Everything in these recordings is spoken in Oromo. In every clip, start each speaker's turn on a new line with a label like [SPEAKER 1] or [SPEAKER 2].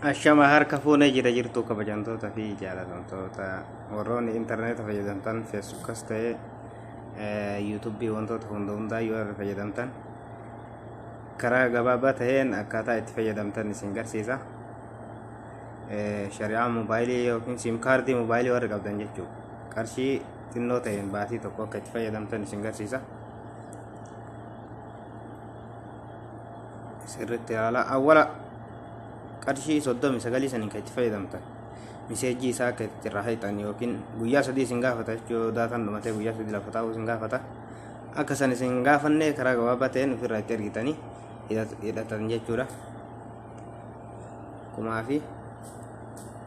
[SPEAKER 1] Ashama harka fuunee jirtu kabajamtoota fi jaalatamtoota warroonni intarneeta fayyadamtan feesbuukas ta'ee yuutuubii wantoota hundaa yoo irra fayyadamtan karaa gabaabaa ta'een akkaataa itti fayyadamtan isin garsiisa. Shari'aa moobaayilii yookiin siim kaardii moobaayilii warra qabdan jechuudha. Qarshii xinnoo ta'een baatii tokko akka itti fayyadamtan isin garsiisa. Sirriitti ilaalaa awwala qarshii 39 saniin kan itti fayyadamtan miseejii isaa akka itti irraa hiitan yookiin guyyaa 3 isin gaafata jechuudha. Daataan dhumatee guyyaa 3 lafa taa'uu isin gaafata. Akka san isin gaafannee karaa gabaabaa ta'een ofirraa itti ergitanii hidhatan jechuudha. Kumaa fi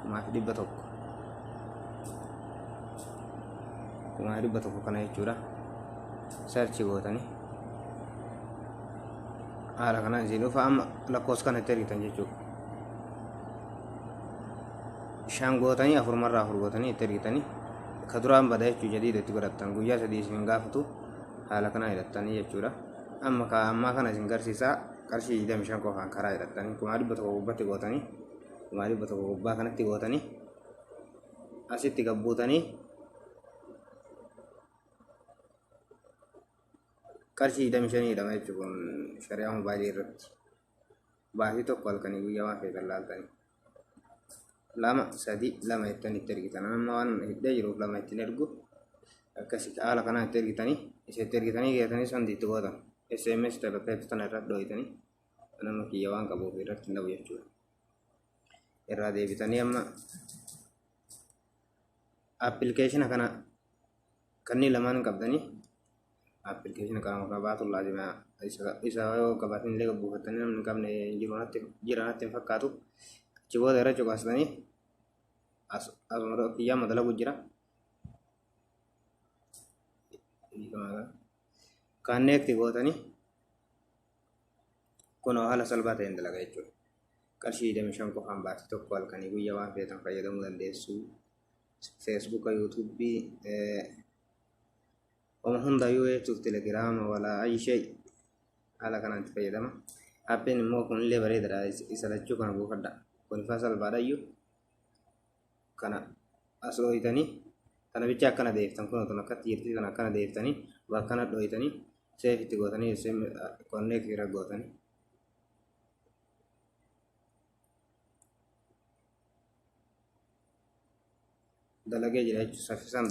[SPEAKER 1] 100 kana jechuudha. Searchi gootanii haala kanaan isin dhufa amma lakkoofsa kana itti ergitan jechuudha. Shan gootanii afurmarraa afur gootanii itti ergitanii ka duraan bada jechuu jadiida itti godhattan guyyaa 3 isin gaafatu haala kanaa hidhattanii jechuudha. Ammaa kana isin garsiisaa qarshii 25 qofaan karaa hidhattanii 100 gubbatti gootanii 100 gubbaa kanatti gootanii asitti gabbuutanii qarshii 25 hidhama jechuudha. Kun shari'aa moobaayilii irratti baatii tokko halkanii guyyaa waan feetan laaltanii 2 ittiin itti ergitan. Amma waan hidhee jiruuf 2 ittiin ergu akkasii haala kanaa itti ergitanii itti ergitanii geessanii santi itti gootan SMS telepeetu sana irratti dhooyitanii nama kiyya waan qabuuf irratti hin dhabu jechuudha. Irraa deebitanii amma appilikeeshina kana kanneen lamaan qabdanii appilikeeshina kana qabaatu laazima isa yoo qabaatin illee buufatanii namni hin qabne jiranatti hin fakkaatu. Achi booda irra cuqaasanii asuma kiyyaa madalagu jira. Kanneekti gootanii kun haala salphaa ta'een dalaga jechuudha. Qarshii 25 qofaan baatii tokko halkanii guyyaa waan feetan fayyadamuu dandeessu. Feesbuuka, yuutuubii, oma hundayyuu jechuuf telegiraama walaa ayishee haala kanaan itti fayyadama. Aappeen immoo kunillee bareedaadha. Isa lachuu kana buufadha. Kun ifaa salphaadhayyuu kana as dhooyitanii kana bicha akkana deeftan kun otoo akkatti jirti kana akkana deeftanii bakka kana dhooyitanii seef itti gootanii konneekti irra gootanii dalagee jira jechuudha. Saffisaan